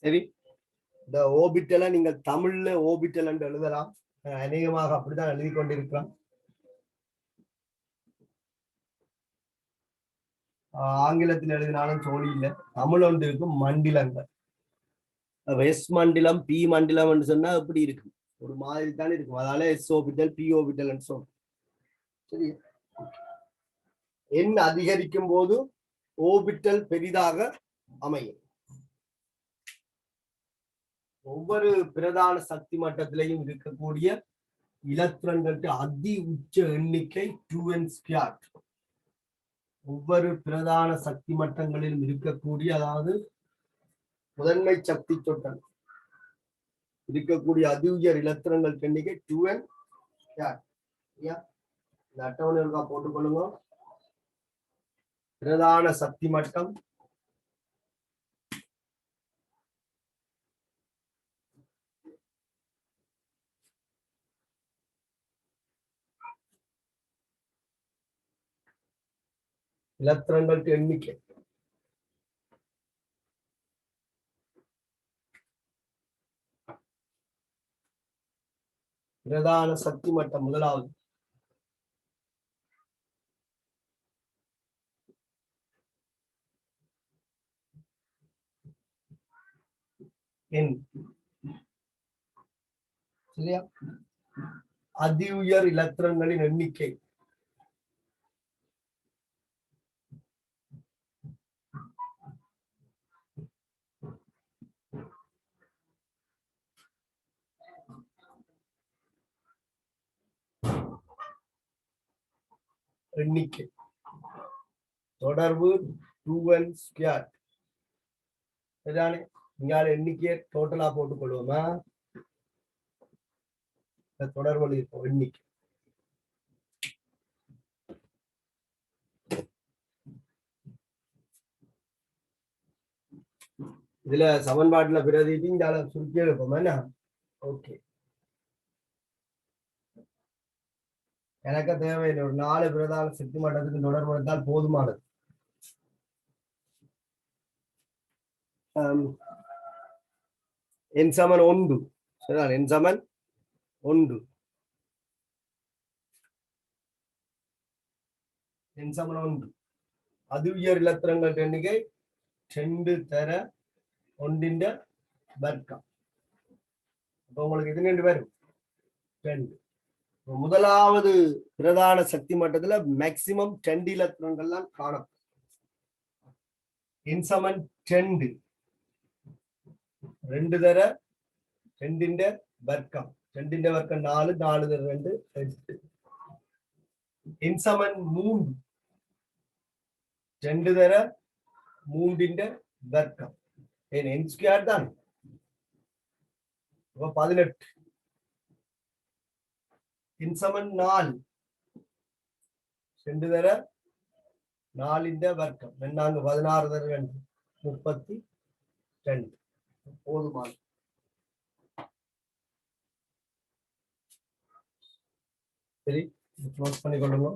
சரி, இந்த ஓபிட்டலை நீங்கள் தமிழ்ல ஓபிட்டல் என்று எழுதலாம். அநேகமாக அப்படித்தான் எழுதி கொண்டிருக்கிறோம். ஆங்கிலத்தில் எழுதினாலும் சோழி இல்லை. தமிழ் ஒன்று இருக்கும் மண்டிலங்கள். எஸ் மண்டிலம் பி மண்டிலம் என்று சொன்னா எப்படி இருக்கு, ஒரு மாதிரி தான் இருக்கும். அதனால எஸ் ஓபிட்டல் பி ஓபிட்டல் சொல்றோம். சரி, எண் அதிகரிக்கும் போது ஓபிட்டல் பெரிதாக அமையும். ஒவ்வொரு பிரதான சக்தி மட்டத்திலையும் இருக்கக்கூடிய இலத்திரன்களுக்கு அதி உச்ச எண்ணிக்கை 2n². ஒவ்வொரு பிரதான சக்தி மட்டங்களிலும் இருக்கக்கூடிய, அதாவது முதன்மை சக்தி சொட்டன் இருக்கக்கூடிய அதி உயர் இலத்திரங்கள் எண்ணிக்கை 2n². இந்த அட்டவணை போட்டுக்கொள்ளுங்க. பிரதான சக்தி மட்டம் இலத்திரங்கள் எண்ணிக்கை. பிரதான சக்தி மட்டம் முதலாவது. எண் சரியா? அதி உயர் இலத்திரன்களின் எண்ணிக்கை. எண்ணிக்கை தொடர்பு 2n². இங்கால எண்ணிக்கையை டோட்டலா போட்டுக் கொள்வோமா? தொடர்பு இருக்கும் எண்ணிக்கை. இதுல சமன்பாட்டுல பிரதிட்டு இங்கால சுருக்கி எடுப்போம் என்ன? ஓகே, எனக்கு தேவையில்லை. ஒரு 4 பிரதான சக்தி மட்டத்துக்கு தொடர்பு எடுத்தால் போதுமானது. என் சமன் 1. சரிதான், என் சமன் 1. என் சமன் 1. அதி உயர் இலத்திரங்கள் எண்ணிக்கை 2 தர 1 வர்க்கம். அப்ப உங்களுக்கு இது 2 வரும் 2. முதலாவது பிரதான சக்தி மட்டத்துல மேக்சிமம் 2 இலத்திரங்கள்லாம் காணும். என் சமன் 2. 2 தர 2 வர்க்கம். 2 வர்க்கம் 4, 4 தர 2 8. என் சமன் 3. 2 தர 3 வர்க்கம். n² தான். 18. என் சமன் 4. 2 தர 4 வர்க்கம். 16 தர 2 32. போதுமான. சரி, க்ளோஸ் பண்ணிக்கொள்ளுங்க.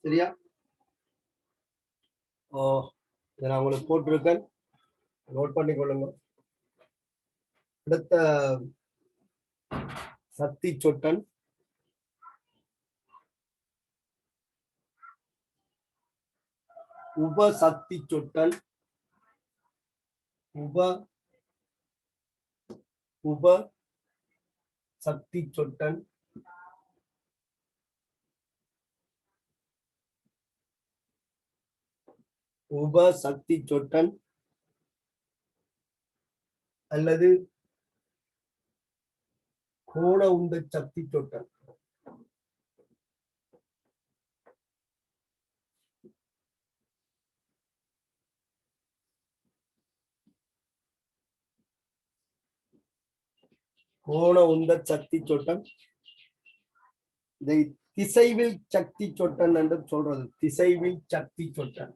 சரியா? இதை நான் உங்களுக்கு போட்டிருக்கேன், நோட் பண்ணிக்கொள்ளுங்க. அடுத்த சக்தி சொட்டன் உபசக்தி சொட்டன் உப சக்தி சொட்டன் உபசக்தி சொட்டன் அல்லது கோண உந்த சக்தி சொட்டன். கோண உந்த சக்தி சொட்டன், இதை திசைவில் சக்தி சொட்டன் என்று சொல்றது. திசைவில் சக்தி சொட்டன்.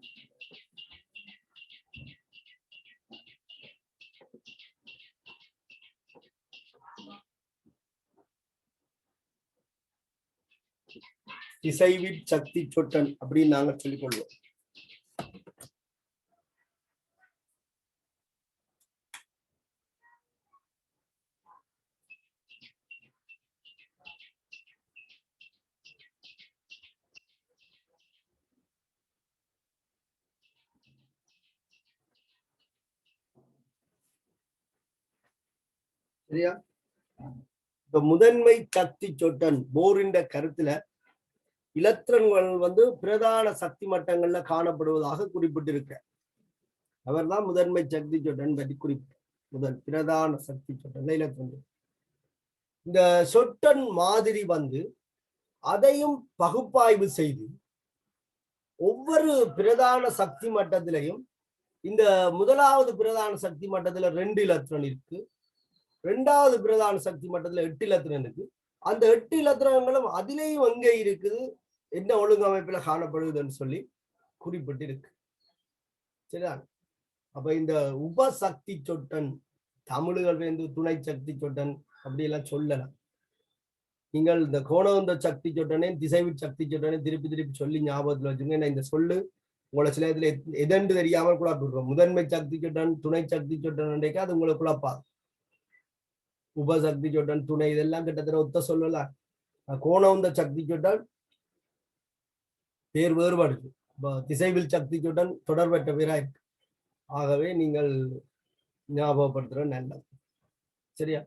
திசைவில் சக்தி சொட்டன் அப்படின்னு நாங்க சொல்லிக் கொள்வோம். சரியா? இப்ப முதன்மை சக்தி சொட்டன் போரின் கருத்துல இலத்திரன்கள் பிரதான சக்தி மட்டங்கள்ல காணப்படுவதாக குறிப்பிட்டிருக்க. அவர்தான் முதன்மை சக்தி சொட்டன் பற்றி முதல் பிரதான சக்தி சொட்டன் இலத்திரன். இந்த சொட்டன் மாதிரி அதையும் பகுப்பாய்வு செய்து ஒவ்வொரு பிரதான சக்தி மட்டத்திலையும் இந்த முதலாவது பிரதான சக்தி மட்டத்துல 2 இலத்திரன் இருக்கு, 2வது பிரதான சக்தி மட்டத்துல 8 இலத்திரன் இருக்கு. அந்த 8 இலத்திரங்களும் அதிலேயும் எங்கே இருக்குது, என்ன ஒழுங்கமைப்புல காணப்படுதுன்னு சொல்லி குறிப்பிட்டிருக்கு. சரியா? அப்ப இந்த உபசக்தி சொட்டன் தமிழ்கள் துணை சக்தி சொட்டன் அப்படி எல்லாம் சொல்லலாம். நீங்கள் இந்த கோணவந்த சக்தி சொட்டனே திசைவி சக்தி சொட்டனே திருப்பி திருப்பி சொல்லி ஞாபகத்துல வச்சுங்க. இந்த சொல்லு உங்களை சில இதுல எதென்று தெரியாமல் குழப்பிடுறோம். முதன்மை சக்தி சொட்டன் துணை சக்தி சொட்டன் அது உங்களை குழப்பாது. உபசக்தி சொட்டன் துணை இதெல்லாம் கிட்டத்தட்ட ஒத்த சொல்லலாம். கோணவந்த சக்தி சொட்டன் பேர் வேறுபாடு, திசைவில் சக்தி சொட்டன் தொடர்பற்ற பேரா இருக்கு. ஆகவே நீங்கள் ஞாபகப்படுத்துற நல்லது. சரியா?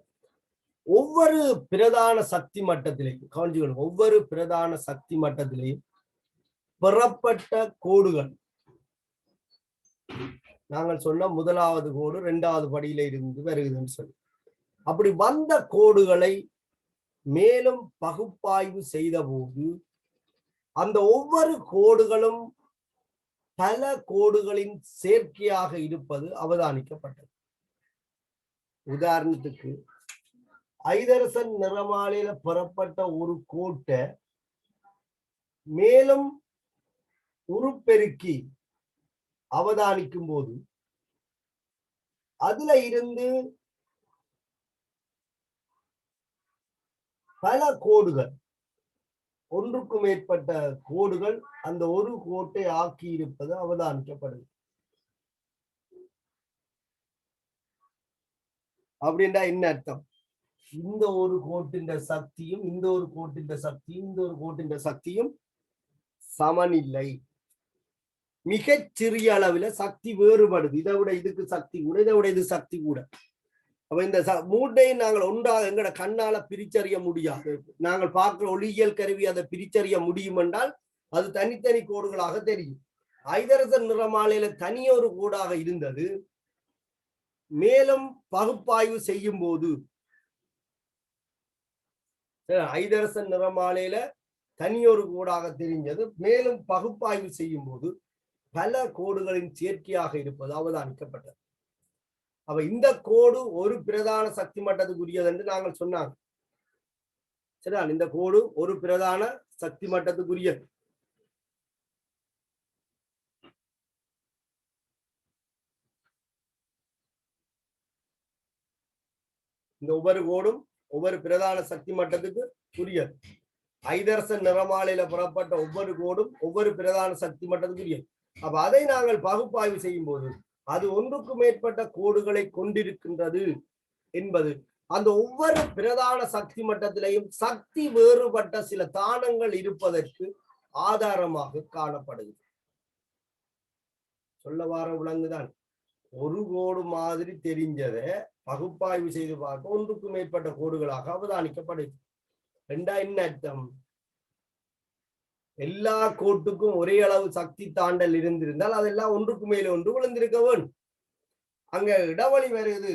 ஒவ்வொரு பிரதான சக்தி மட்டத்திலையும் கவனிச்சுக்கணும், ஒவ்வொரு பிரதான சக்தி மட்டத்திலையும் பெறப்பட்ட கோடுகள், நாங்கள் சொன்ன முதலாவது கோடு 2வது படியில இருந்து வருகுதுன்னு சொல்லி, அப்படி வந்த கோடுகளை மேலும் பகுப்பாய்வு செய்த போது அந்த ஒவ்வொரு கோடுகளும் பல கோடுகளின் சேர்க்கையாக இருப்பது அவதானிக்கப்பட்டது. உதாரணத்துக்கு ஐதரசன் நிறமாலையில பெறப்பட்ட ஒரு கோட்டை மேலும் உருப்பெருக்கி அவதானிக்கும் போது அதுல இருந்து பல கோடுகள், ஒன்றுக்கு மேற்பட்ட கோடுகள் அந்த ஒரு கோட்டை ஆக்கி இருப்பது அவதானிக்கப்படுது. அப்படின்னா என்ன அர்த்தம்? இந்த ஒரு கோட்டின் சக்தியும் இந்த ஒரு கோட்டின் சக்தியும் இந்த ஒரு கோட்டின் சக்தியும் சமனில்லை. மிகச் சிறிய அளவில் சக்தி வேறுபடுது. இதை விட இதுக்கு சக்தி கூட, இதை விட இது சக்தி கூட. அப்ப இந்த மூட்டையும் நாங்கள் ஒன்றாக எங்கட கண்ணால பிரிச்சறிய முடியாது. நாங்கள் பார்க்கிற ஒளியியல் கருவி அதை பிரிச்சறிய முடியும் என்றால் அது தனித்தனி கோடுகளாக தெரியும். ஐதரசன் நிறமாலையில தனியொரு கோடாக இருந்தது, மேலும் பகுப்பாய்வு செய்யும் போது ஐதரசன் நிறமாலையில தனியொரு கோடாக தெரிஞ்சது, மேலும் பகுப்பாய்வு செய்யும் போது பல கோடுகளின் சேர்க்கையாக இருப்பது அவதானிக்கப்பட்டது. அப்ப இந்த கோடு ஒரு பிரதான சக்தி மட்டத்துக்குரியது என்று நாங்கள் சொன்னாங்க. சரியா? இந்த கோடு ஒரு பிரதான சக்தி மட்டத்துக்குரியது. இந்த ஒவ்வொரு கோடும் ஒவ்வொரு பிரதான சக்தி மட்டத்துக்கு உரியது. ஐதர்சன் நிறமாலையில புறப்பட்ட ஒவ்வொரு கோடும் ஒவ்வொரு பிரதான சக்தி மட்டத்துக்குரிய. அப்ப அதை நாங்கள் பகுப்பாய்வு செய்யும் போது அது ஒன்றுக்கு மேற்பட்ட கோடுகளை கொண்டிருக்கின்றது என்பது அந்த ஒவ்வொரு பிரதான சக்தி மட்டத்திலேயும் சக்தி வேறுபட்ட சில தானங்கள் இருப்பதற்கு ஆதாரமாக காணப்படுகிறது. சொல்ல வார விலங்குதான். ஒரு கோடு மாதிரி தெரிஞ்சதை பகுப்பாய்வு செய்து பார்க்க ஒன்றுக்கு மேற்பட்ட கோடுகளாக அவதானிக்கப்படுது. ரெண்டா என்ன அர்த்தம்? எல்லா கோட்டுக்கும் ஒரே அளவு சக்தி தாண்டல் இருந்திருந்தால் அதெல்லாம் ஒன்றுக்கு மேலே ஒன்று விழுந்திருக்க வேண்டும். அங்க இடவழி வருது,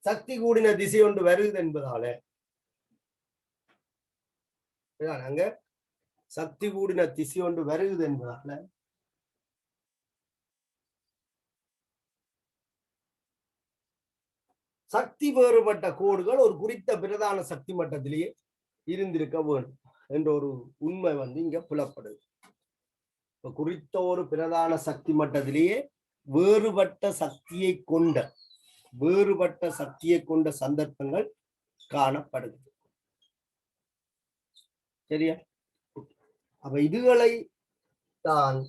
சக்தி கூடின திசை ஒன்று வருது என்பதால அங்க சக்தி கூடின திசை ஒன்று வருது என்பதால சக்தி வேறுபட்ட கோடுகள் ஒரு குறித்த பிரதான சக்தி மட்டத்திலேயே இருந்திருக்க வேண்டும் என்ற ஒரு உண்மை இங்க புலப்படுது. குறித்த ஒரு பிரதான சக்தி மட்டத்திலேயே வேறுபட்ட சக்தியை கொண்ட சந்தர்ப்பங்கள் காணப்படுகிறது. சரியா? அப்ப இதுகளை தான்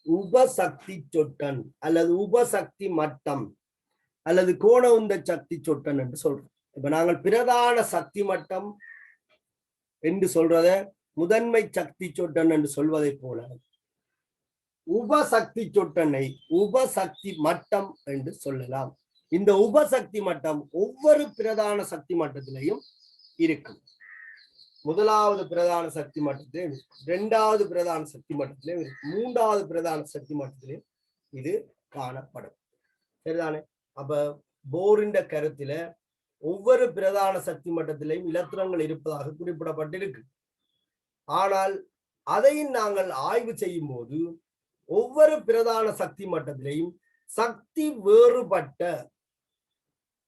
உபசக்தி சொட்டன் அல்லது உபசக்தி மட்டம் அல்லது கோண உந்த சக்தி சொட்டன் என்று சொல்றோம். இப்ப நாங்கள் பிரதான சக்தி மட்டம் என்று சொல்றத முதன்மை சக்தி சொட்டன் என்று சொல்வதை போல உபசக்தி சொட்டனை உபசக்தி மட்டம் என்று சொல்லலாம். இந்த உபசக்தி மட்டம் ஒவ்வொரு பிரதான சக்தி மட்டத்திலையும் இருக்கும். முதலாவது பிரதான சக்தி மட்டத்திலே, இரண்டாவது பிரதான சக்தி மட்டத்திலே, மூன்றாவது பிரதான சக்தி மட்டத்திலே இது காணப்படும். சரிதானே? அப்ப போரின் கருத்தில ஒவ்வொரு பிரதான சக்தி மட்டத்திலையும் இலத்திரங்கள் இருப்பதாக குறிப்பிடப்பட்டிருக்கு. ஆனால் அதையும் நாங்கள் ஆய்வு செய்யும் போது ஒவ்வொரு பிரதான சக்தி மட்டத்திலையும் சக்தி வேறுபட்ட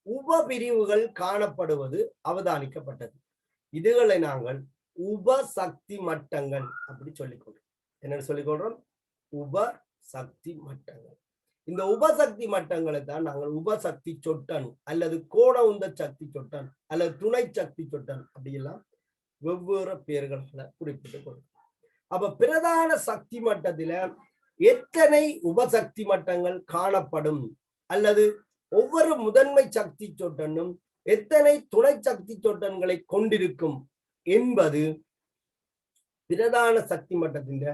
உபபிரிவுகள் காணப்படுவது அவதானிக்கப்பட்டது. இதுகளை நாங்கள் உபசக்தி மட்டங்கள் அப்படி சொல்லிக்கொள்றோம். என்னன்னு சொல்லிக்கொள்றோம்? உபசக்தி மட்டங்கள். இந்த உபசக்தி மட்டங்களை தான் நாங்கள் உபசக்தி சொட்டன் அல்லது கோண உந்த சக்தி சொட்டன் அல்லது துணை சக்தி சொட்டன் அப்படியெல்லாம் வெவ்வேறு பெயர்களை குறிப்பிட்டுக் கொள்கிறோம். அப்ப பிரதான சக்தி மட்டத்தில எத்தனை உபசக்தி மட்டங்கள் காணப்படும் அல்லது ஒவ்வொரு முதன்மை சக்தி சொட்டனும் எத்தனை துணை சக்தி சொட்டன்களை கொண்டிருக்கும் என்பது பிரதான சக்தி மட்டத்தின்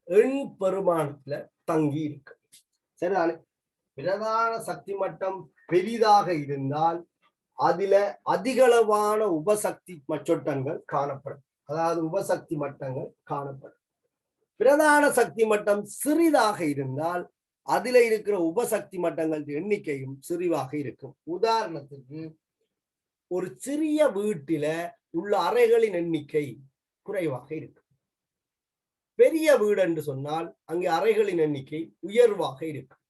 எண் பெருமானத்துல தங்கி இருக்கு. சரிதானே? பிரதான சக்தி மட்டம் பெரிதாக இருந்தால் அதுல அதிகளவான உபசக்தி சொட்டன்கள் காணப்படும். அதாவது உபசக்தி மட்டங்கள் காணப்படும். பிரதான சக்தி மட்டம் சிறிதாக இருந்தால் அதுல இருக்கிற உபசக்தி மட்டங்கள் எண்ணிக்கையும் சிறிவாக இருக்கும். உதாரணத்துக்கு ஒரு சிறிய வீட்டில உள்ள அறைகளின் எண்ணிக்கை குறைவாக இருக்கும். பெரிய வீடு என்று சொன்னால் அங்கே அறைகளின் எண்ணிக்கை உயர்வாக இருக்கும்.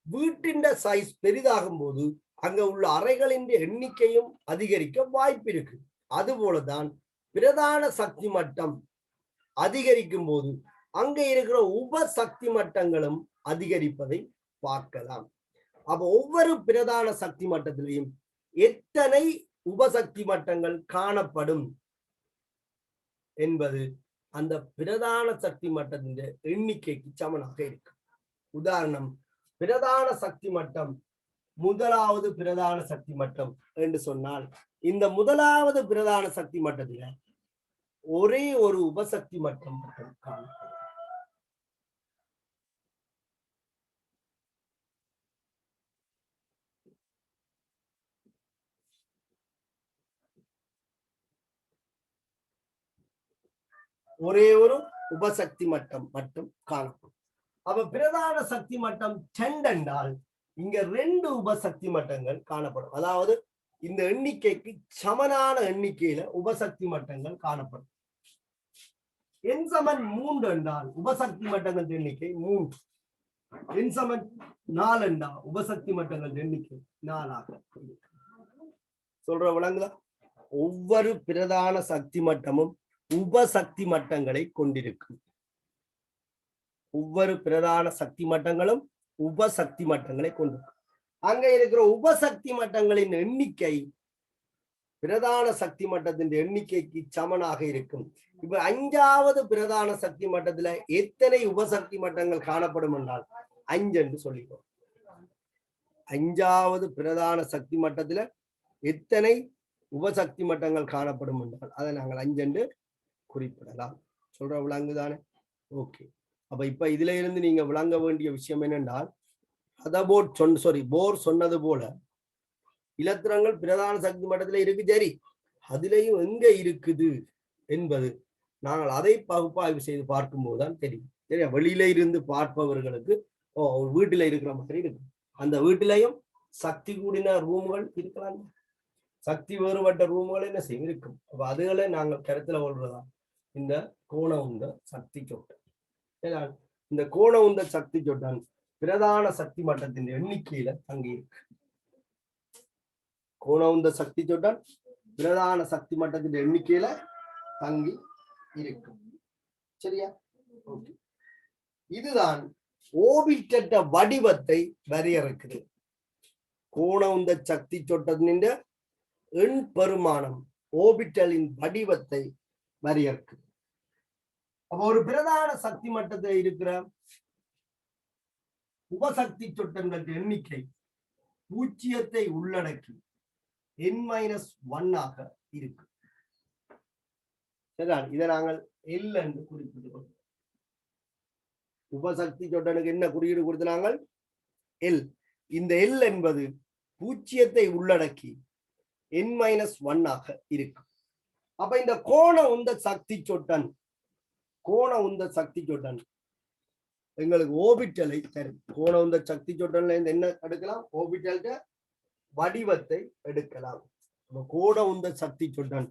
வீட்டின் சைஸ் பெரிதாகும் போது அங்க உள்ள அறைகளின் எண்ணிக்கையும் அதிகரிக்க வாய்ப்பு இருக்கு. அதுபோலதான் பிரதான சக்தி மட்டம் அதிகரிக்கும் போது அங்க இருக்கிற உபசக்தி மட்டங்களும் அதிகரிப்பதை பார்க்கலாம். அப்ப ஒவ்வொரு பிரதான சக்தி மட்டத்திலையும் எத்தனை உபசக்தி மட்டங்கள் காணப்படும் என்பது அந்த பிரதான சக்தி மட்டத்தின் எண்ணிக்கைக்கு சமனாக இருக்கு. உதாரணம், பிரதான சக்தி மட்டம் முதலாவது பிரதான சக்தி மட்டம் என்று சொன்னால் இந்த முதலாவது பிரதான சக்தி மட்டத்துல ஒரே ஒரு உபசக்தி மட்டம் மட்டும் காணப்படும். ஒரே ஒரு உபசக்தி மட்டம் மட்டும் காணப்படும். அப்ப பிரதான சக்தி மட்டம் 2 என்றால் இங்க 2 உபசக்தி மட்டங்கள் காணப்படும். அதாவது இந்த எண்ணிக்கைக்கு சமனான எண்ணிக்கையில உபசக்தி மட்டங்கள் காணப்படும். எண் சமன் 3 என்றால் உபசக்தி மட்டங்கள் எண்ணிக்கை 3. எண் சமன் 4 என்றால் உபசக்தி மட்டங்கள் எண்ணிக்கை 4 சொல்ற விளங்குதா? ஒவ்வொரு பிரதான சக்தி மட்டமும் உபசக்தி மட்டங்களை கொண்டிருக்கும். ஒவ்வொரு பிரதான சக்தி மட்டங்களும் உபசக்தி மட்டங்களை கொண்டிருக்கும். அங்க இருக்கிற உபசக்தி மட்டங்களின் எண்ணிக்கை பிரதான சக்தி மட்டத்தின் எண்ணிக்கைக்கு சமனாக இருக்கும். இப்ப 5வது பிரதான சக்தி மட்டத்துல எத்தனை உபசக்தி மட்டங்கள் காணப்படும் என்றால் 5 என்று சொல்லிக்கோ. 5வது பிரதான சக்தி மட்டத்துல எத்தனை உபசக்தி மட்டங்கள் காணப்படும் என்றால் அதை நாங்கள் 5 என்று குறிப்பிடலாம். சொல்ற விளங்குதானே? ஓகே. அப்ப இப்ப இதுல இருந்து நீங்க விளங்க வேண்டிய விஷயம் என்னென்றால், போர் சொன்னது போல இலத்திரங்கள் பிரதான சக்தி மட்டத்துல இருக்கு, சரி, அதுலயும் எங்க இருக்குது என்பது நாங்கள் அதை பகுப்பாய்வு செய்து பார்க்கும் போதுதான் தெரியும். சரியா? வெளியில இருந்து பார்ப்பவர்களுக்கு வீட்டுல இருக்கிற மாதிரி இருக்கு. அந்த வீட்டிலையும் சக்தி கூடின ரூம்கள் இருக்கலாம், சக்தி வேறுபட்ட ரூம்கள் என்ன செய்யும் இருக்கும். அப்ப அதுகளை நாங்கள் கருத்துல கொள்றதா இந்த கோண உந்த சக்தி சொட்டன். இந்த கோண உந்த சக்தி சொட்டன் பிரதான சக்தி மட்டத்தின் எண்ணிக்கையில தங்கி இருக்கு. கோண உந்த சக்தி சொட்டன் பிரதான சக்தி மட்டத்தின் எண்ணிக்கையில தங்கி இருக்கும். சரியா? இதுதான் ஓபிட்ட வடிவத்தை வரையறுக்குது. கோண உந்த சக்தி சொட்டத்தின் எண் பெருமானம் ஓபிட்டலின் வடிவத்தை வரையறுக்குது. அப்ப ஒரு பிரதான சக்தி மட்டத்தில் இருக்கிற உபசக்தி சொட்டங்கள் எண்ணிக்கை 0 உள்ளடக்கி n-1 இருக்கு. இதை நாங்கள் L என்று குறிப்பிடுவோம். உபசக்தி சொட்டனுக்கு என்ன குறியீடு கொடுத்து நாங்கள் L. இந்த L என்பது 0 உள்ளடக்கி n-1 இருக்கு. அப்ப இந்த கோண உந்த சக்தி சொட்டன் எங்களுக்கு ஓபிட்டலை தரும். கோண உந்த சக்தி சொட்டன்ல இருந்து என்ன எடுக்கலாம்? ஓபிட்டல் வடிவத்தை எடுக்கலாம். கோண உந்த சக்தி சொட்டன்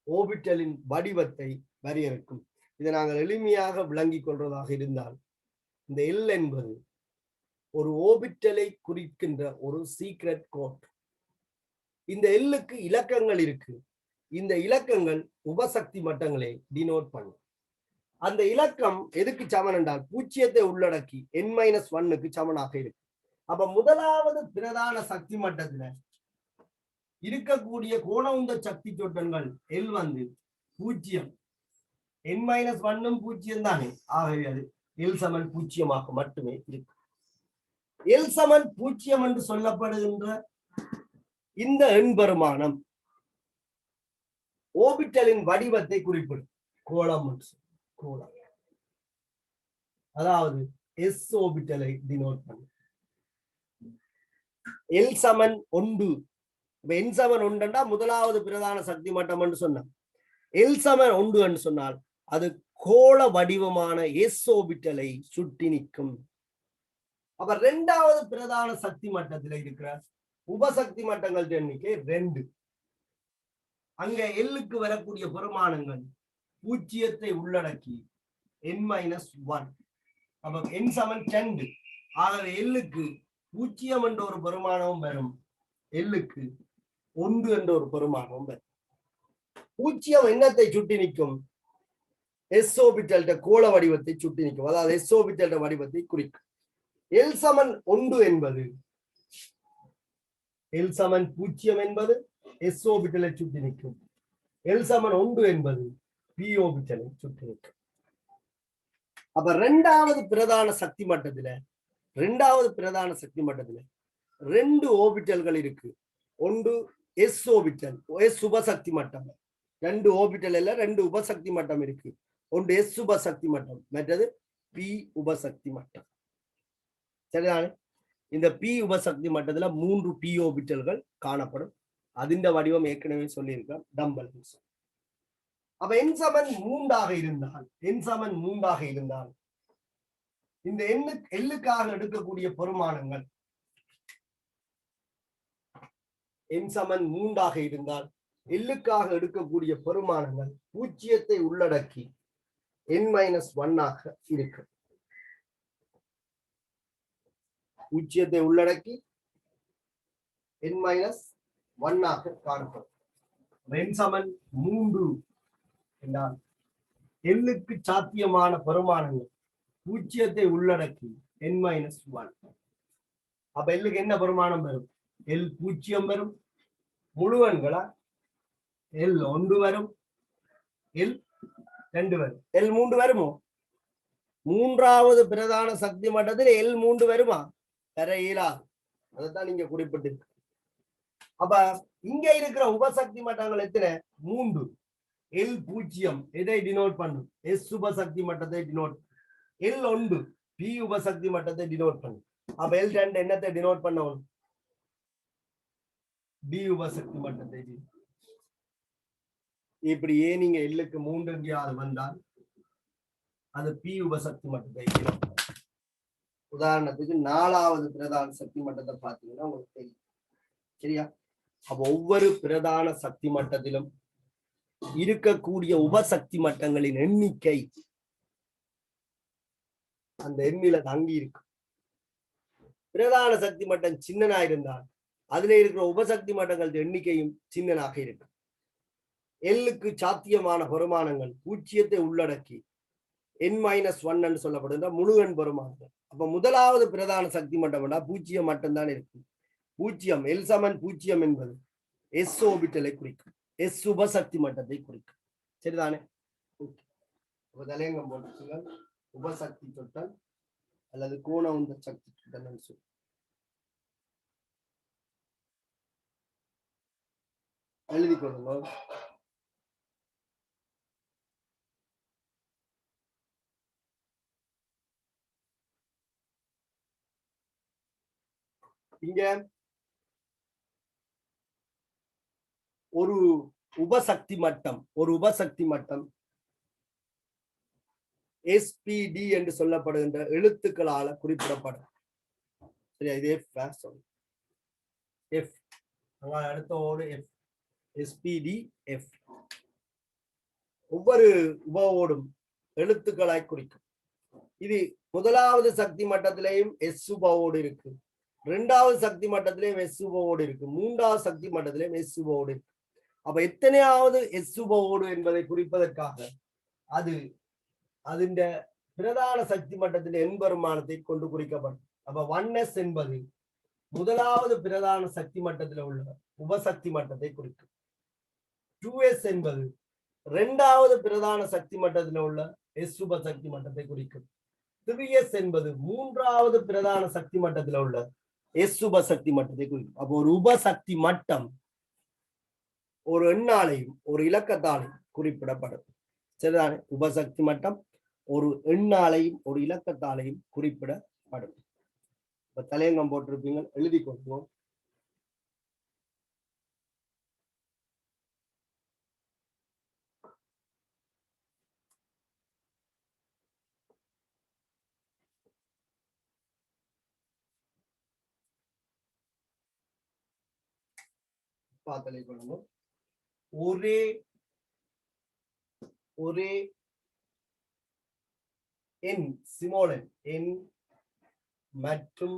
ஓபிட்டலின் வடிவத்தை வரையறுக்கும். இதை நாங்கள் எளிமையாக விளங்கிக் கொள்வதாக இருந்தால், இந்த L என்பது ஒரு ஓபிட்டலை குறிக்கின்ற ஒரு சீக்ரெட் கோட். இந்த Lக்கு இலக்கங்கள் இருக்கு. இந்த இலக்கங்கள் உபசக்தி மட்டங்களை டினோட் பண்ணும். அந்த இலக்கம் எதுக்கு சமன் என்றால் 0 உள்ளடக்கி n-1க்கு சமனாக இருக்கு. அப்ப முதலாவது பிரதான சக்தி மட்டத்துல இருக்கக்கூடிய கோண உந்த சக்தி சொட்டன்கள் L வந்து 0, n-1ம் 0 தானே. ஆகவே அது L சமன் 0 மட்டுமே இருக்கு. L சமன் 0 என்று சொல்லப்படுகின்ற இந்த எண் பெருமானம் ஓபிட்டலின் வடிவத்தை குறிப்பிடும். கோளம், அதாவது எஸ் ஓபிட்டலை டினோட் பண்ணும். L சமன் 1, n சமன் 1 முதலாவது பிரதான சக்தி மட்டம் என்று சொன்ன L சமன் 1 என்று சொன்னால் அது கோள வடிவமான எஸ் ஓபிட்டலை சுட்டி நிற்கும். அப்ப 2வது பிரதான சக்தி மட்டத்தில் இருக்கிற உபசக்தி மட்டங்கள் எண்ணிக்கை 2. அங்க Lக்கு வரக்கூடிய பெருமானங்கள் 0 உள்ளடக்கி n-1. அப்ப n சமன் 2. ஆகவே Lக்கு 0 என்ற ஒரு பெருமானமும் வரும், Lக்கு 1 என்ற ஒரு பெருமானமும் வரும். 0 என்னத்தை சுட்டி நிற்கும்? எஸ் ஓபிட்டல் கோள வடிவத்தை சுட்டி நிற்கும். அதாவது எஸ் ஓபிட்டல் வடிவத்தை குறிக்கும். L சமன் 1 என்பது L சமன் 0 என்பது எஸ் ஓபிட்டலை சுட்டி நிற்கும். L சமன் 1 என்பது பி ஓபிட்டலை சுட்டி நிற்கும். அப்ப 2வது பிரதான சக்தி மட்டத்துல 2 ஓபிட்டல்கள் இருக்கு. ஒன்று எஸ் ஓபிட்டல், எஸ் உபசக்தி மட்டம். 2 ஓபிட்டல் இல்ல, 2 உபசக்தி மட்டம் இருக்கு. ஒன்று எஸ் உபசக்தி மட்டம், மற்றது பி உபசக்தி மட்டம். சரிதானே? இந்த பி உபசக்தி மட்டத்துல 3 பி ஓபிட்டல்கள் காணப்படும். அதிண்ட வடிவம் ஏற்கனவே சொல்லியிருக்கோம், டம்பல். அப்ப n சமன் 3 இருந்தால் இந்த எல்லுக்காக எடுக்கக்கூடிய பெருமானங்கள் n சமன் 3 இருந்தால் எல்லுக்காக எடுக்கக்கூடிய பெருமானங்கள் 0 உள்ளடக்கி n-1 இருக்கு. 0 உள்ளடக்கி n-1 காணப்படும். n சமன் 3 என்றால் எல்லுக்கு சாத்தியமான பெருமானங்கள் 0 உள்ளடக்கி n-1. அப்ப எல்லுக்கு என்ன பெருமானம் வரும்? L 0 வரும். முழுவன்களா எல் ஒன்று வரும், எல் ரெண்டு வரும், எல் மூன்று வருமோ? மூன்றாவது பிரதான சக்தி மட்டத்தில் எல் மூன்று வருமா? வர இயலாது. அதைத்தான் நீங்க குறிப்பிட்டு. அப்ப இங்க இருக்கிற உபசக்தி மட்டங்கள் எத்தனை? மூன்று. எல் பூஜ்ஜியம் எதை டினோட் பண்ணும்? எஸ் உபசக்தி மட்டத்தை டினோட். எல் ஒன்று பி உபசக்தி மட்டத்தை டினோட் பண்ணும். அப்ப எல் ரெண்டு என்னத்தை டினோட் பண்ணணும்? டி உபசக்தி மட்டத்தை. இப்படியே நீங்க எல்லுக்கு மூன்று எங்கேயாவது வந்தால் அது பி உபசக்தி மட்டத்தை டினோட் பண்ணும். உதாரணத்துக்கு நாலாவது பிரதான சக்தி மட்டத்தை பார்த்தீங்கன்னா உங்களுக்கு தெரியும். சரியா? அப்ப ஒவ்வொரு பிரதான சக்தி மட்டத்திலும் இருக்கக்கூடிய உபசக்தி மட்டங்களின் எண்ணிக்கை அந்த எண்ணில தங்கி இருக்கும். பிரதான சக்தி மட்டம் சின்னனா இருந்தால் அதுல இருக்கிற உபசக்தி மட்டங்கள் எண்ணிக்கையும் சின்னனாக இருக்கும். எல்லுக்கு சாத்தியமான பெருமானங்கள் பூஜ்ஜியத்தை உள்ளடக்கி n-1 என்று சொல்லப்படுகின்ற முழு எண் பெருமானங்கள். அப்ப முதலாவது பிரதான சக்தி மட்டம் பூஜ்ஜியம் மட்டும்தான் இருக்கும். பூஜ்ஜியம் எல் சமன் பூஜ்ஜியம் என்பது எஸ் ஓபிட்டலை குறிக்கும், எஸ் உபசக்தி மட்டத்தை குறிக்கும். சரிதானே? தலையங்கம் போட்டு உபசக்தி தொட்டல் அல்லது கோண உந்த சக்தி தொட்டல் சொல்லி எழுதி கொள்ளுங்க. இங்க ஒரு உபசக்தி மட்டம் SPD என்று சொல்லப்படுகின்ற எழுத்துக்களால குறிப்பிடப்படும். சரியா? இது F அடுத்த ஓடு F, SPD F. ஒவ்வொரு உபவோடும் எழுத்துக்களாய் குறிக்கும். இது முதலாவது சக்தி மட்டத்திலேயும் எஸ் உபவோடு இருக்கு, இரண்டாவது சக்தி மட்டத்திலேயும் எஸ் உபவோடு இருக்கு, மூன்றாவது சக்தி மட்டத்திலேயும் எஸ் உபவோடு இருக்கு. அப்ப எத்தனையாவது எஸ் உபவோடு என்பதை குறிப்பதற்காக அது அதிண்ட பிரதான சக்தி மட்டத்தின் எண்பெருமானத்தை கொண்டு குறிக்கப்படும். அப்ப 1s என்பது முதலாவது பிரதான சக்தி மட்டத்தில் உள்ள உபசக்தி மட்டத்தை குறிக்கும். 2s என்பது இரண்டாவது பிரதான சக்தி மட்டத்தில் உள்ள எஸ் உபசக்தி மட்டத்தை குறிக்கும். 3s என்பது மூன்றாவது பிரதான சக்தி மட்டத்தில் உள்ள எஸ் உபசக்தி மட்டத்தை குறிக்கும். அப்போ ஒரு உபசக்தி மட்டம் ஒரு எண்ணாலையும் ஒரு இலக்கத்தாலையும் குறிப்பிடப்படும். சரிதானே? உபசக்தி மட்டம் ஒரு எண்ணாலையும் ஒரு இலக்கத்தாலையும் குறிப்பிடப்படும். இப்ப தலையங்கம் போட்டிருப்பீங்க, எழுதி கொடுப்போம். பார்த்தலை கொள்ளணும். ஒரே எண் சிமோலன் எண் மற்றும்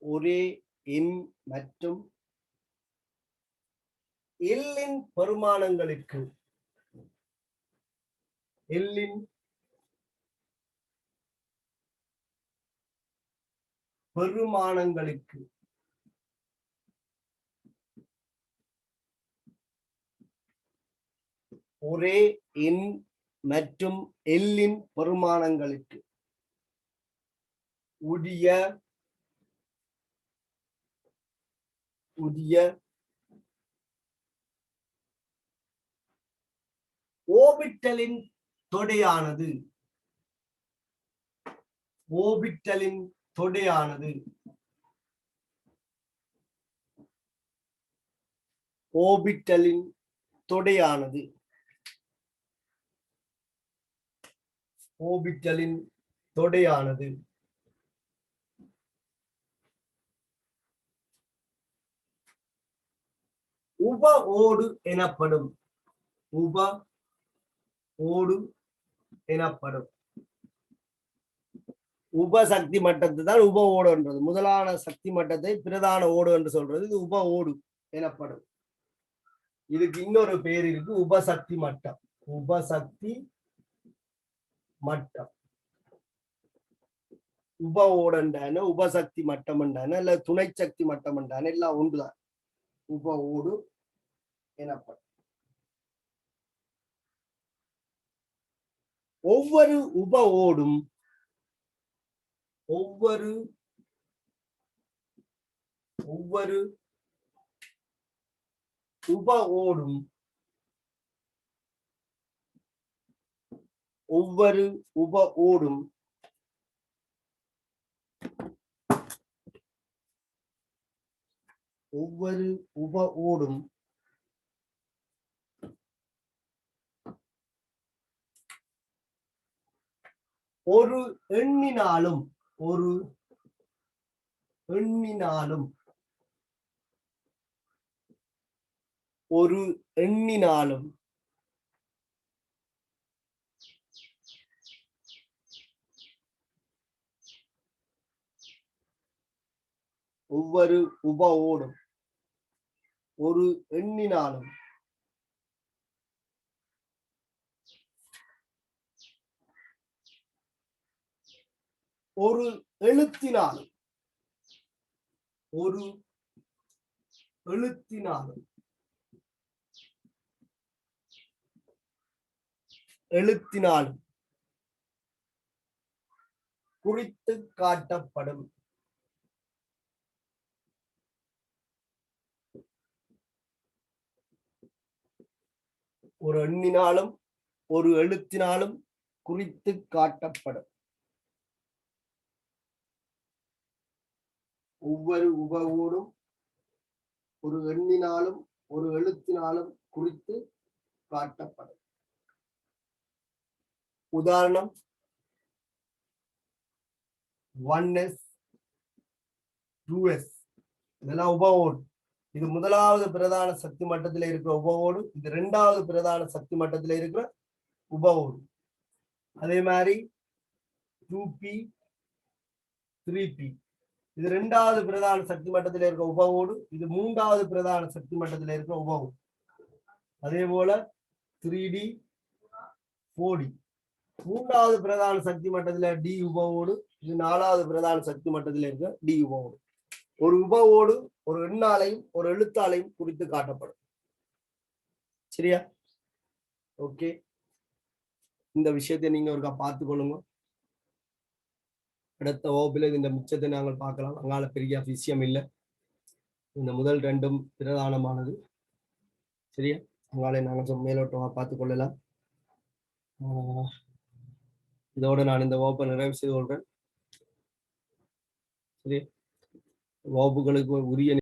ஒரே எண் மற்றும் எல்லின் பெருமானங்களுக்கு ஒரே எண் மற்றும் எல்லின் பெருமானங்களுக்கு உரிய ஓபிட்டலின் தொடையானது உப ஓடு எனப்படும். உபசக்தி மட்டத்தை தான் உப ஓடு என்றது. முதலான சக்தி மட்டத்தை பிரதான ஓடு என்று சொல்றது இது உப ஓடு எனப்படும். இதுக்கு இன்னொரு பேர் இருக்கு, உபசக்தி மட்டம். உப ஓடண்டான உபசக்தி மட்டம் என்றான இல்ல துணை சக்தி மட்டம் என்றான எல்லாம் ஒன்றுதான். உப ஓடு எனப்படும். ஒவ்வொரு உப ஓடும் ஒவ்வொரு உப ஓடும் ஒவ்வொரு உப ஓடும் ஒவ்வொரு உப ஓடும் ஒரு எண்ணினாலும் ஒரு எண்ணினாலும் ஒரு எண்ணினாலும் ஒவ்வொரு உப ஓடும் ஒரு எண்ணினாலும் ஒரு எழுத்தினாலும் ஒரு எழுத்தினாலும் எழுத்தினாலும் குறித்து காட்டப்படும். ஒரு எண்ணினாலும் ஒரு எழுத்தினாலும் குறித்து காட்டப்படும். ஒவ்வொரு உப ஓடும் ஒரு எண்ணினாலும் ஒரு எழுத்தினாலும் குறித்து காட்டப்படும். உதாரணம் 1s 2s இதெல்லாம் உப ஓடு. இது முதலாவது பிரதான சக்தி மட்டத்தில் இருக்கிற உப ஓடு, இது இரண்டாவது பிரதான சக்தி மட்டத்தில் இருக்கிற உப ஓடு. அதே மாதிரி 2p 3p இது இரண்டாவது பிரதான சக்தி மட்டத்தில் இருக்கிற உப ஓடு, இது மூன்றாவது பிரதான சக்தி மட்டத்தில் இருக்கிற உப ஓடு. அதே போல 3d 4d மூன்றாவது பிரதான சக்தி மட்டத்தில் டி உப ஓடு, இது நாலாவது பிரதான சக்தி மட்டத்தில் இருக்கிற டி உப ஓடு. ஒரு உப ஓடு ஒரு எண்ணாலையும் ஒரு எழுத்தாலையும் குறித்து காட்டப்படும். சரியா? ஓகே, இந்த விஷயத்தை நீங்க ஒருக்கா பார்த்து கொள்ளுங்க. அடுத்த வகுப்பில் இந்த மிச்சத்தை நாங்கள் பார்க்கலாம். அங்கால பெரிய விஷயம் இல்லை. இந்த முதல் ரெண்டும் பிரதானமானது. சரியா? அங்காலே நாங்கள் மேலோட்டமாக பார்த்து கொள்ளலாம். இதோட நான் இந்த வகுப்பை நிறைவு செய்து கொள்றேன். சரி, வகுப்புகளுக்கு உரிய